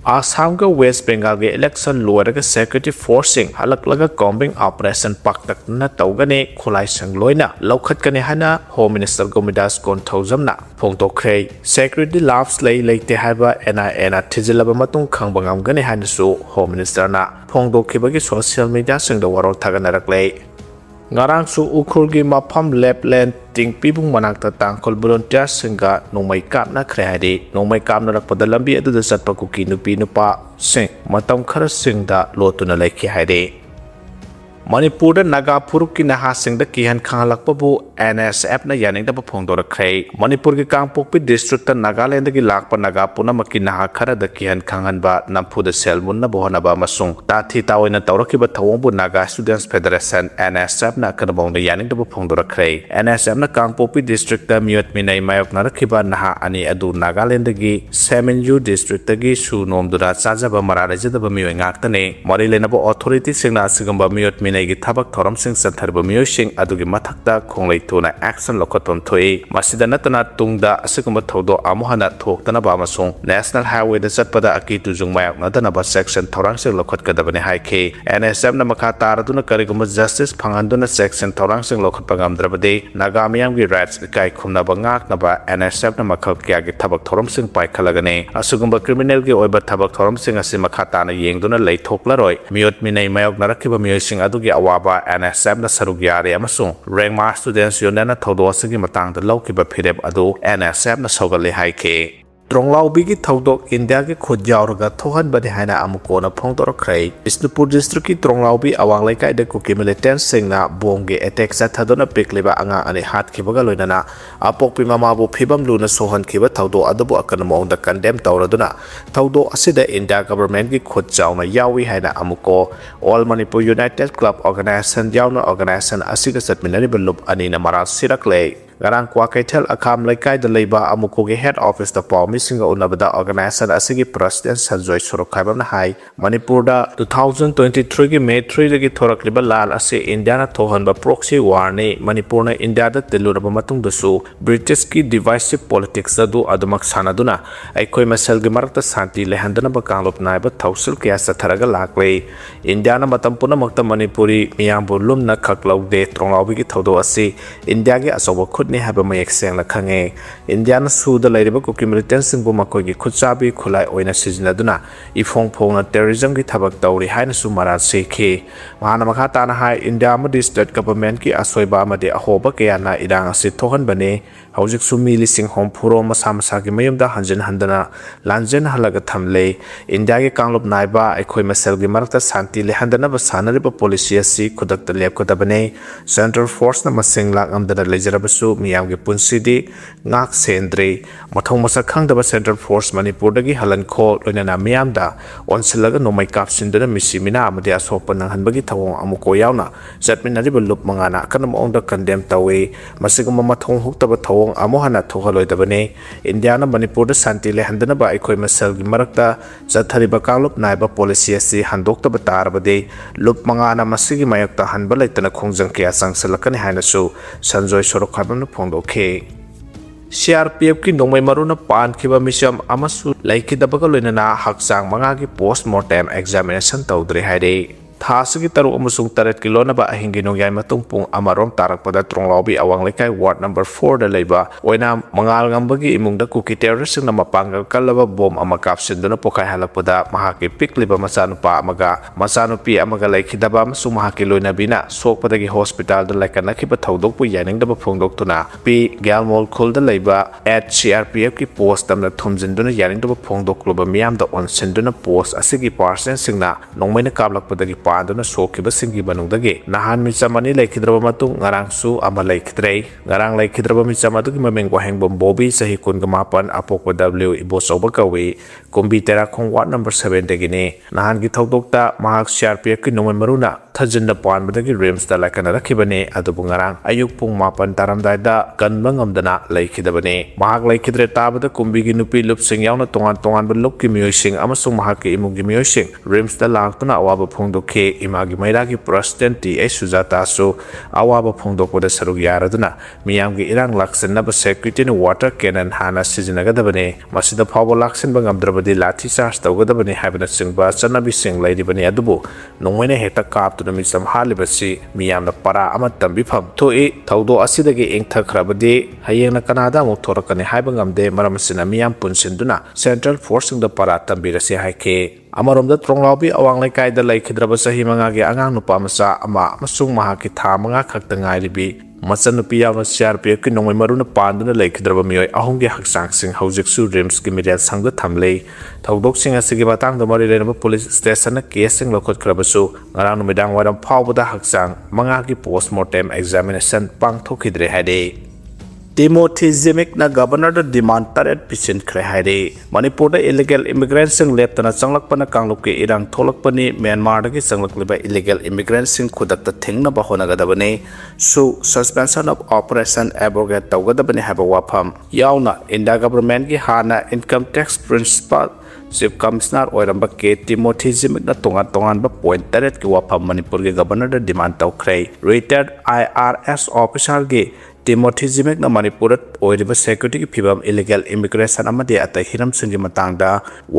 आसाम का West Bengal के election लोरग सिक्योरिटी फोर्सिंग हलकलग कॉम्बिंग ऑपरेशन पाक्तकना तौगने खुलाई संगलोइना लौखतकने हाना होम मिनिस्टर गोमिदास कोनथौजमना फोंदोखरे सिक्योरिटी लाफ्स लेते हाइबा NIA ना थिजिलब मतुंग खंगबा ngamgane हानसु होम मिनिस्टर ना फोंदोखिबगी सोशल मीडिया संग वरोल थागनरकले ngarangsu ukhurgi mafam lapland tingpibung manakta tangkol volunteer singa nongmai kapna khre hadi nongmai kapna rakpada lambi aduda satpa kuki nupi nupa sing matam khara singda lotuna laiki hadi Manipur da Naga Puruk ki naha sing da kihan khangalakpa bu NSF na yaning da phongdora khrei Manipur ki Kangpokpi district ta Nagaland da ki lakpa Naga punama ki naha khara da kihan khangan ba nampu da selmun na bohana ba masung ta thi tawi na tawraki ba thawong bu Naga Students Federation NSF na kanabong da yaning da phongdora khrei NSF na Kangpokpi district ta miyot minai mayok na rakhiba naha ani adu Nagaland da ki Semenyu district ta ki su nom dura chaja ba mararaja da ba miyoy ngak ta ne mari lena ba authority sing na sigamba miyot minai gi thabak thoram sing santhar ba miyoy sing adugi mathakta khonglei tuna action lokotpam thoi masida natana tungda asigamba thodo amuhana thoktana ba masung national highway da chatpada aki tujung mayak nadana ba section thorang sing lokot kadabane haike NSF na makha taraduna kariguma justice phanganduna section thorang sing lokot pagamdrabade Naga miyam gi rights kai khumna ba ngak na ba NSF na makhal kya gi thabak thoram sing pai khalagane asugamba criminal gi oiba thabak thoram sing asi makha tana yengduna lei thoklaroi miyot minai mayok narakhiba miyoy sing adugi awaba NSF na sarug yare amasung rank ma students yonana thodo asigi matang da lawkiba phireb adu NSF na sogale haike Tronglaobi ki thodok India ke khojjauraga thohan bani haina amukona phongdor khrei Bisnupur district ki Tronglaobi awang laikai da Kuki militant singna bomge attack sa thadona pikleba anga ani hat khibaga loinana apokpi mama bu phibam luna sohan khiba thodo adabu akanamo da condemn tawraduna thodo asida India government ki khojjauna yawi haina amuko All Manipur United Club Organization yauna organization asiga satminari belup ani na maral sirakle Garang kwa kaitel akam laikai da leiba amuko ge head office da paw missing unabada organization asigi president Sanjoy Sorokhaibam na hai Manipur da 2023 gi May 3 gi thorakliba lal ase India na thohanba proxy war ne Manipur na India da teluraba matung da su British ki divisive politics da du adumak sanaduna aikoi masal gi marakta santi lehandana ba kanglop naiba thausil kya satharaga lakle India na matam puna makta Manipuri miyambu lumna khaklaw de Tronglaobi gi thodo ase India gi asoba ni haba mayek seng la khange Indian su da lairiba Kuki militant sing bu makoi gi khutsabi khulai oina sijinaduna ifong phongna terrorism gi thabak tawri haina su mara sekhe mahana makha ta na hai India ma state government ki asoiba ma de ahoba ke na irang ase thohan bane hojik su mi lising hom phuro masa masa gi mayum da hanjin handana lanjen halaga thamle India gi kanglop naiba aikhoi masel gi marakta santi le handana ba sanariba policy asi khudak ta lep ko da bane central force na masing lak amdana lejarabasu miyam gi punsidi ngak sendre mathong masa khangdaba central force Manipur dagi halan kho loinana miyam da onsilaga nomai kap sindana misimina amade asopa nang hanbagi thawong amuko yauna zatminari belup mangana kanam ongda condemn tawe masigama mathong huktaba thawong amohana thohaloidabane India na Manipur da santi le handana ba aikoi masal gi marakta zathariba kanglop naiba policy asi handoktaba tarbade lup mangana masigi mayakta hanba laitana khongjang kya sangsalakani hainasu Sanjoy Sorokhaibam phongdokhe CRPF ki nongmai maruna pan khiba misam amasu laikidabaga loinana hakchang manga gi post mortem examination tawdre haire Thasagi taru amusung taret kilona ba ahingi nongyay matung pung amarom tarak pada Tronglaobi awang lekay ward number 4 da leba oina mangal ngambagi imung da Kuki terrorist na mapanggal kalaba bom amakap sinduna pokay halak pada mahaki pik liba masanupa masanupi amaga laikidaba masung mahaki loina bina sok pada gi hospital da laikan nakiba thawdok pu yaning da ba phongdok tuna pi galmol khul da leba at CRPF ki post tamna thumjinduna yaning da ba phongdok loba miyam da on sinduna post asigi person singna nongmai na kablak pada gi Pandana sokiba singi banungdagi nahan michamani laikhidraba matung ngarang su ama laikhidrei ngarang laikhidraba michamadu ki mameng waheng bom Bobby sahi kun gamapan apokwa W ibosoba kawi kumbi tera khong ward number 7 degine nahan gi thodokta mahak CRPF ki nongmai maruna thajinda panbadagi rimsda laikanarakhibane adubu ngarang ayuk pung mapan taramdaida kanba ngamdana laikhidabane mahak laikhidre tabada kumbigi nupi lupsing yauna tongan ba lupki miyosing amasung mahaki imugi miyosing rimsda laktuna awaba phongdokhe imagi mairagi president ti ai sujata su awaba phongdokpoda saruk yaraduna miyamgi irang laksinaba security ni water cannon hana sijinagadabane masida phawbo laksinba ngamdrabadi lathi charge tawgadabane haibana singba chanabi sing lairibane adubu nongmene hekta kaptuna misam halibasi miyamna para ama tambifam thoi thaudo asidagi engthakrabadi hayengna kanada amuk thorakane haiba ngamde maramasina miyam punsinduna central forcing the para tambirasi haike Amarom da Tronglaobi awang laikai da laikhidraba sahi mangagi angang nupa masa ama masung mahaki tha manga khakta ngairibi masan nupi yauna CRPF ki nongmai maruna panduna laikhidraba miyoi ahonggi haksang sing haujik su rims ki miryal sangda thamlei thaudok sing asigi batang da mari renaba police station na case sing lokhot khrabasu ngarang numidang waram phawbada haksang mangagi postmortem examination pangthokhidre hade Timothy Zimik na governor da demand taret pisin khre haire Manipur da illegal immigrants sing leptana changlakpana kanglukki irang tholakpani Myanmar da ki changlakliba illegal immigrants sing khudakta thengna ba honagadabane su suspension of operation abrogate tawgadabane haba wafam yauna India government ki hana income tax principal Chief Commissioner oiramba ke Timothy Zimik na tongan ba point taret ki wafam Manipur ki governor da demand tawkhre retired IRS officer ki Timothy Zimik na Manipur oiriba security ki phibam illegal immigration amadi atai hiram singi matangda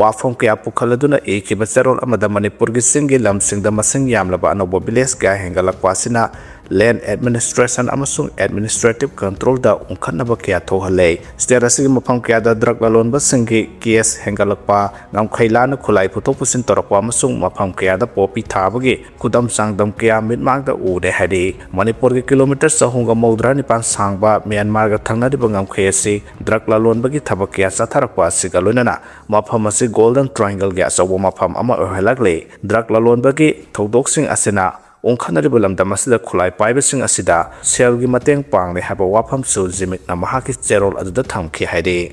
wafom kya pukhaladuna ekiba charol amada Manipur ki singi lam singda masing yamlaba anobo village ga hengalakpasina land administration amasung administrative control da ungkhanaba kya thohale state asigi mafam kya da drug lalonba singi case hengalakpa ngamkhailana khulai phutok pusin torakwa amasung mafam kya da popi thabagi kudam sangdam kya mitmang da ude hadi Manipur ki kilometer sahunga maudra nipan sangba Myanmar ga thangnari bangam khayasi drug lalonbagi thabak kya satharakwa sigalunana mafam asi golden triangle ga asawo mafam ama ohelagle drug lalonbagi thodok asina ongkhanari bulamdam asida khulai paibasing asida selgi mateng pangle haba wafam su Zimik na mahaki cherol aduda thamki haide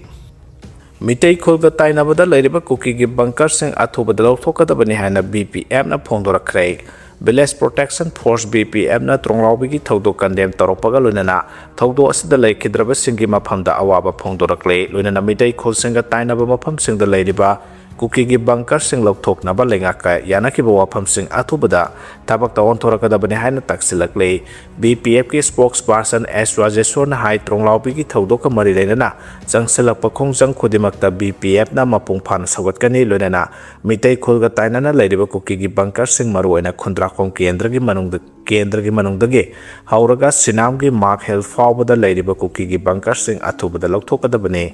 Meitei khul ga tainabda lairiba Kuki gi bunker sing athubada lawthokadabani haina BPM na phongdorakhre Village Protection Force BPM na Tronglaobi ki thaudo condemn toropaga loinana thaudo asida laikhidraba singi mafamda awaba phongdorakle loinana Meitei khul singa tainaba mafam singda lairiba Kuki gi bunker sing lawthoknaba lengaka yanakiba wafam sing athubada tabak tawon thorakadabani haina taksilakle BPF ki spokesperson S Rajeshwar na hai Tronglaobi ki thaudo ka mari leinana changselakpa khongjang khudimakta BPF na mapung phan sawatkani loinana Meitei khul ga tainana lairiba Kuki gi bunker sing maruaina khundrakhom kendra gi manungdagi hauraga sinam gi mark hel fawbada lairiba Kuki gi bunker sing athubada lawthokadabani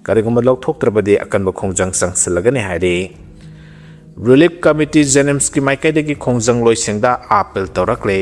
kariguma lawthoktrabadi akanba khongjang sangsilagani hairi Relief Committee Jenems ki maikaidagi khongjang loisengda apel torakle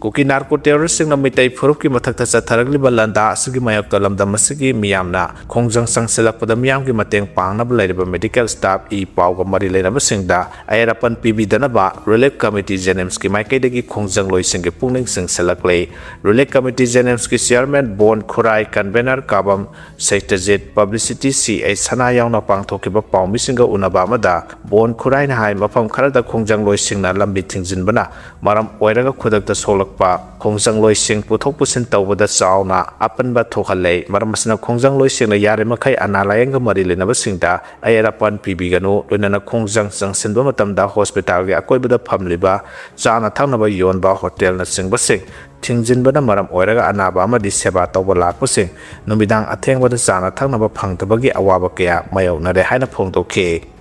Kuki narco terrorist sing na Meitei phurup ki mathakta chatharagli balanda asigi mayakta lamdam asigi miyamna khongjang sangselakpada miyam ki mateng pangna balairiba medical staff I pawga mari leinaba singda ayarapan PB danaba Relief Committee Jenems ki maikaidagi khongjang loiseng ki pungning singselakle Relief Committee Jenems ki chairman Bon Khurai convener kabam Secretariat Publicity CA sana yauna pangthokiba pawmi singa unaba amada Bon Khurai na hai mafam kharada khongjang loisengna lambi thingjinbana maram oiraga khudakta solak khongjang loising puthok pusin tawbada chauna apanba thokhale maramasna khongjang loising na yare makhai analayang mari lenaba singda ayarapan pibiganu loinana khongjang changsinba matamda hospital ge akoibada phamliba chana thangnaba yonba hotel na singba sing thingjinbana maram oiraga anaba amadi seba tawba lakpasing numidang athengbada chana thangnaba phangtabagi awaba kya mayawnare haina phongdokhe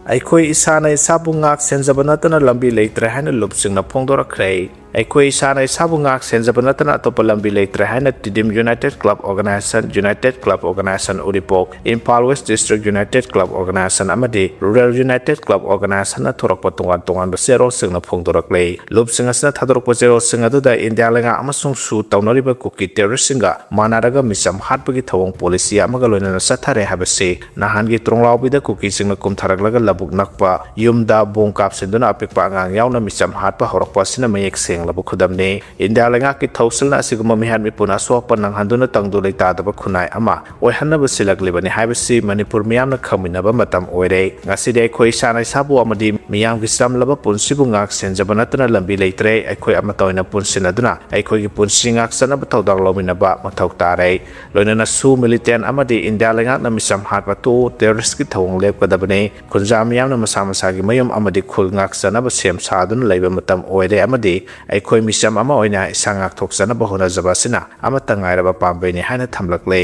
Aikoi isana isabu ngak senjaba natana lambi leitre haina lupsingna phongdorakhre Aikoi isana isabu ngak senjaba natana atopa lambi leitre haina Tidim United Club Organization Uripok Impal West District United Club Organization amadi Rural United Club Organization na thorakpa tongan ba zero singna phongdorakle lupsing asna thadorokpa zero singa duda India lenga amasung su tawnariba Kuki terrorist singa manaraga misam hatpagi thawong policy amaga loinana sathare habase nahangi Tronglaobi da Kuki singna kumtharaglaga labuk nakpa yumda bongkap senduna apikpa angang yauna misam hatpa horakpa sina mayek seng ꯌꯦꯡꯂꯕ ꯈꯨꯗꯝꯅꯤ India ꯂꯩꯉꯥꯛꯀꯤ ꯊꯧꯁꯤꯜꯅ ꯑꯁꯤꯒꯨꯝꯕ ꯃꯤꯍꯥꯠ ꯃꯤꯄꯨꯟ ꯑꯁꯣꯛꯄ ꯅꯪꯍꯟꯗꯨꯅ ꯇꯪꯗꯨ ꯂꯩꯇꯥꯗꯕ ꯈꯨꯟꯅꯥꯏ ꯑꯃ ꯑꯣꯏꯍꯟꯅꯕ ꯁꯤꯜꯂꯛꯂꯤꯕꯅꯤ ꯍꯥꯏꯕꯁꯤ ꯃꯅꯤꯄꯨꯔ ꯃꯤꯌꯥꯝꯅ ꯈꯪꯃꯤꯟꯅꯕ ꯃꯇꯝ ꯑꯣꯏꯔꯦ ꯉꯁꯤꯗꯤ ꯑꯩꯈꯣꯏ ꯏꯁꯥꯅ ꯏꯁꯥꯕꯨ ꯑꯃꯗꯤ ꯃꯤꯌꯥꯝꯒꯤ ꯆꯝꯂꯕ ꯄꯨꯟꯁꯤꯕꯨ ꯉꯥꯛ ꯁꯦꯟꯖꯕ ꯅꯠꯇꯅ ꯂꯝꯕꯤ ꯂꯩꯇ꯭ꯔꯦ ꯑꯩꯈꯣꯏ ꯑꯃꯠꯇ ꯑꯣꯏꯅ ꯄꯨꯟꯁꯤꯟꯅꯗꯨꯅ ꯑꯩꯈꯣꯏꯒꯤ ꯄꯨꯟꯁꯤ ꯉꯥꯛꯆꯅꯕ ꯊꯧꯗꯥꯡ ꯂꯧꯃꯤꯟꯅꯕ ꯃꯊꯧ ꯇꯥꯔꯦ ꯂꯣꯏꯅꯅ ꯁꯨ ꯃꯤꯂꯤꯇꯦꯟ ꯑꯃꯗꯤ ꯏꯟꯗꯤꯌꯥ ꯂꯩꯉꯥꯛꯅ ꯃꯤꯆꯝ ꯍꯥꯠꯄ ꯇꯣꯛꯎ ꯇꯦꯔꯣꯔꯤꯁꯀꯤ ꯊꯧꯑꯣꯡ ꯂꯦꯞꯀꯗꯕꯅꯤ ꯈꯨꯟꯖꯥ ꯃꯤꯌꯥꯝꯅ ꯃꯁꯥ ꯃꯁꯥꯒꯤ ꯃꯌꯨꯝ ꯑꯃꯗꯤ ꯈꯨꯜ ꯉꯥꯛꯆꯅꯕ ꯁꯦꯝ ꯁꯥꯗꯨꯅ ꯂꯩꯕ ꯃꯇꯝ ꯑꯣꯏꯔꯦ ꯑꯃꯗꯤ ꯑꯩꯈꯣꯏ ꯃꯤꯆꯝ ꯑꯃ ꯑꯣꯏꯅ ꯏꯁꯥ ꯉꯥꯛꯊꯣꯛꯆꯅꯕ ꯍꯣꯠꯅꯖꯕ ꯑꯁꯤꯅ ꯑꯃꯠꯇ ꯉꯥꯏꯔꯕ ꯄꯥꯝꯕꯩꯅꯤ ꯍꯥꯏꯅ ꯊꯝꯂꯛꯂꯦ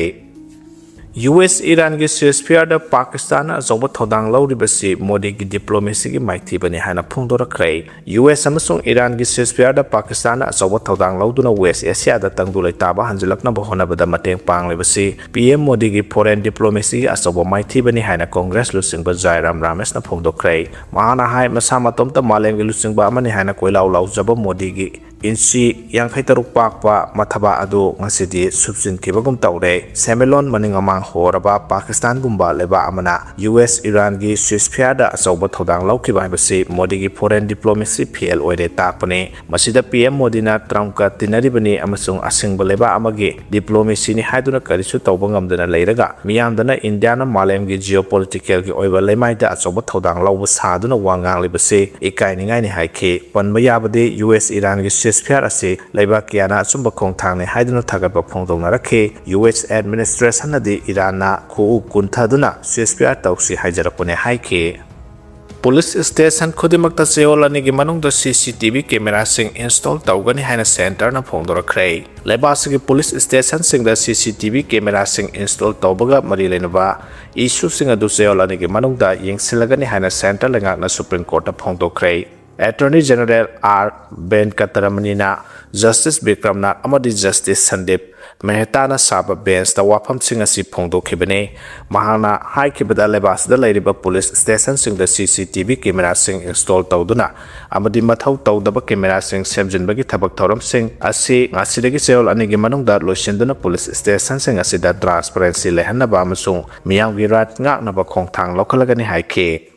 US ꯏꯔꯥꯟꯒꯤ ꯁꯤꯖꯐꯤꯌꯔꯗ ꯄꯥꯀꯤꯁꯇꯥꯟꯅ ꯑꯆꯧꯕ ꯊꯧꯗꯥꯡ ꯂꯧꯔꯤꯕꯁꯤ ꯃꯣꯗꯤꯒꯤ ꯗꯤꯄ꯭ꯂꯣꯃꯦꯁꯤꯒꯤ ꯃꯥꯏꯊꯤꯕꯅꯤ ꯍꯥꯏꯅ ꯐꯣꯡꯗꯣꯔꯛꯈ꯭ꯔꯦ US ꯑꯃꯁꯨꯡ ꯏꯔꯥꯟꯒꯤ ꯁꯤꯖꯐꯤꯌꯔꯗ ꯄꯥꯀꯤꯁꯇꯥꯟꯅ ꯑꯆꯧꯕ ꯊꯧꯗꯥꯡ ꯂꯧꯗꯨꯅ ꯋꯦꯁ ꯑꯦꯁꯤꯌꯥꯗ ꯇꯪꯗꯨ ꯂꯩꯇꯥꯕ ꯍꯟꯖꯤꯜꯂꯛꯅꯕ ꯍꯣꯠꯅꯕꯗ ꯃꯇꯦꯡ ꯄꯥꯡꯂꯤꯕꯁꯤ PM ꯃꯣꯗꯤꯒꯤ ꯐꯣꯔꯦꯟ ꯗꯤꯄ꯭ꯂꯣꯃꯦꯁꯤꯒꯤ ꯑꯆꯧꯕ ꯃꯥꯏꯊꯤꯕꯅꯤ ꯍꯥꯏꯅ ꯀꯣꯡꯒ꯭ꯔꯦꯁ ꯂꯨꯆꯤꯡꯕ ꯖꯥꯏꯔꯥꯝ ꯔꯥꯃꯦꯁꯅ ꯐꯣꯡꯗꯣꯛꯈ꯭ꯔꯦ ꯃꯍꯥꯛꯅ ꯍꯥꯏ ꯃꯁꯥ ꯃꯇꯣꯝꯇ ꯃꯥꯂꯦꯝꯒꯤ ꯂꯨꯆꯤꯡꯕ ꯑꯃꯅꯤ ꯍꯥꯏꯅ ꯀꯣꯏꯂꯥꯎ ꯂꯥꯎꯖꯕ ꯃꯣꯗꯤꯒꯤ ꯏꯟꯆꯤ 53 ꯄꯥꯛꯄ ꯃꯊꯕꯥꯛ ꯑꯗꯨ ꯉꯁꯤꯗꯤ ꯁꯨꯞꯆꯤꯟꯈꯤꯕꯒꯨꯝ ꯇꯧꯔꯦ ꯁꯦꯟꯃꯤꯠꯂꯣꯟ ꯃꯅꯤꯡ ꯃꯃꯥꯡ ꯍꯣꯔꯕ ꯄꯥꯀꯤꯁꯇꯥꯟꯒꯨꯝꯕ ꯂꯩꯕꯥꯛ ꯑꯃꯅ US ꯏꯔꯥꯟꯒꯤ ꯁꯤꯖꯐꯤꯌꯔꯗ ꯑꯆꯧꯕ ꯊꯧꯗꯥꯡ ꯂꯧꯈꯤꯕ ꯍꯥꯏꯕꯁꯤ ꯃꯣꯗꯤꯒꯤ ꯐꯣꯔꯦꯟ ꯗꯤꯄ꯭ꯂꯣꯃꯦꯁꯤ ꯐꯦꯜ ꯑꯣꯏꯔꯦ ꯇꯥꯛꯄꯅꯤ ꯃꯁꯤꯗ PM ꯃꯣꯗꯤꯅ ꯇ꯭ꯔꯝꯞꯀ ꯇꯤꯟꯅꯔꯤꯕꯅꯤ ꯑꯃꯁꯨꯡ ꯑꯁꯤꯡꯕ ꯂꯩꯕꯥꯛ ꯑꯃꯒꯤ ꯗꯤꯄ꯭ꯂꯣꯃꯦꯁꯤꯅꯤ ꯍꯥꯏꯗꯨꯅ ꯀꯔꯤꯁꯨ ꯇꯧꯕ ꯉꯝꯗꯅ ꯂꯩꯔꯒ ꯃꯤꯌꯥꯝꯗꯅ ꯏꯟꯗꯤꯌꯥꯅ ꯃꯥꯂꯦꯝꯒꯤ ꯖꯤꯑꯣꯄꯣꯂꯤꯇꯤꯀꯦꯜꯒꯤ ꯑꯣꯏꯕ ꯂꯩꯃꯥꯏꯗ ꯑꯆꯧꯕ ꯊꯧꯗꯥꯡ ꯂꯧꯕ ꯁꯥꯗꯨꯅ ꯋꯥ ꯉꯥꯡꯂꯤꯕꯁꯤ ꯏꯀꯥꯏꯅꯤꯡꯉꯥꯏꯅꯤ ꯍꯥꯏꯈꯤ ꯄꯟꯕ ꯌꯥꯕꯗꯤ US ꯏꯔꯥꯟꯒꯤ ꯁꯤꯖꯐꯤꯌꯔ ꯑꯁꯤ ꯂꯩꯕꯥꯛ ꯀꯌꯥꯅ ꯑꯆꯨꯝꯕ ꯈꯣꯡꯊꯥꯡꯅꯤ ꯍꯥꯏꯗꯨꯅ ꯊꯥꯒꯠꯄ ꯐꯣꯡꯗꯣꯛꯅꯔꯛꯈꯤ US ꯑꯦꯗꯃꯤꯅꯤꯁꯇ꯭ꯔꯦꯁꯟꯅꯗꯤ ꯏꯔꯥꯟꯅ ꯈꯨꯎ ꯀꯨꯟꯊꯗꯨꯅ ꯁꯤꯖꯐꯤꯌꯔ ꯇꯧꯁꯤ ꯍꯥꯏꯖꯔꯛꯄꯅꯤ ꯍꯥꯏꯈꯤ ꯄꯨꯂꯤꯁ ꯁ꯭ꯇꯦꯁꯟ ꯈꯨꯗꯤꯡꯃꯛꯇ ꯆꯌꯣꯜ ꯑꯅꯤꯒꯤ ꯃꯅꯨꯡꯗ CCTV ꯀꯦꯃꯦꯔꯥꯁꯤꯡ ꯏꯟꯁꯇꯣꯜ ꯇꯧꯒꯅꯤ ꯍꯥꯏꯅ ꯁꯦꯟꯇꯔꯅ ꯐꯣꯡꯗꯣꯔꯛꯈ꯭ꯔꯦ ꯂꯩꯕꯥꯛ ꯑꯁꯤꯒꯤ ꯄꯨꯂꯤꯁ ꯁ꯭ꯇꯦꯁꯟꯁꯤꯡꯗ CCTV ꯀꯦꯃꯦꯔꯥꯁꯤꯡ ꯏꯟꯁꯇꯣꯜ ꯇꯧꯕꯒ ꯃꯔꯤ ꯂꯩꯅꯕ ꯏꯁꯨꯁꯤꯡ ꯑꯗꯨ ꯆꯌꯣꯜ ꯑꯅꯤꯒꯤ ꯃꯅꯨꯡꯗ ꯌꯦꯡꯁꯤꯜꯂꯒꯅꯤ ꯍꯥꯏꯅ ꯁꯦꯟꯇꯔ ꯂꯩꯉꯥꯛꯅ supreme ꯀꯣꯔꯠꯇ ꯐꯣꯡꯗꯣꯛꯈ꯭ꯔꯦ attorney general R ꯕꯦꯟꯀꯇꯔꯃꯅꯤꯅ justice ꯕꯤꯀ꯭ꯔꯝꯅꯥꯊ ꯑꯃꯗꯤ ꯖꯁꯇꯤꯁ ꯁꯟꯗꯤꯞ ꯃꯦꯍꯇꯥꯅ ꯁꯥꯕ ꯕꯦꯟꯁꯇ ꯋꯥꯐꯝꯁꯤꯡ ꯑꯁꯤ ꯐꯣꯡꯗꯣꯛꯈꯤꯕꯅꯤ ꯃꯍꯥꯛꯅ ꯍꯥꯏꯈꯤꯕꯗ ꯂꯩꯕꯥꯛ ꯑꯁꯤꯗ ꯂꯩꯔꯤꯕ ꯄꯨꯂꯤꯁ ꯁ꯭ꯇꯦꯁꯟꯁꯤꯡꯗ CCTV ꯀꯦꯃꯦꯔꯥꯁꯤꯡ ꯏꯟꯁꯇꯣꯜ ꯇꯧꯗꯨꯅ ꯑꯃꯗꯤ ꯃꯊꯧ ꯇꯧꯗꯕ ꯀꯦꯃꯦꯔꯥꯁꯤꯡ ꯁꯦꯝꯖꯤꯟꯕꯒꯤ ꯊꯕꯛ ꯊꯧꯔꯝꯁꯤꯡ ꯑꯁꯤ ꯉꯁꯤꯗꯒꯤ ꯆꯌꯣꯜ ꯑꯅꯤꯒꯤ ꯃꯅꯨꯡꯗ ꯂꯣꯏꯁꯤꯟꯗꯨꯅ ꯄꯨꯂꯤꯁ ꯁ꯭ꯇꯦꯁꯟꯁꯤꯡ ꯑꯁꯤꯗ ꯇ꯭ꯔꯥꯟꯁꯄꯔꯦꯟꯁꯤ ꯂꯩꯍꯟꯅꯕ ꯑꯃꯁꯨꯡ ꯃꯤꯌꯥꯝꯒꯤ ꯔꯥꯏꯠ ꯉꯥꯛꯅꯕ ꯈꯣꯡꯊꯥꯡ ꯂꯧꯈꯠꯂꯒꯅꯤ ꯍꯥꯏꯈꯤ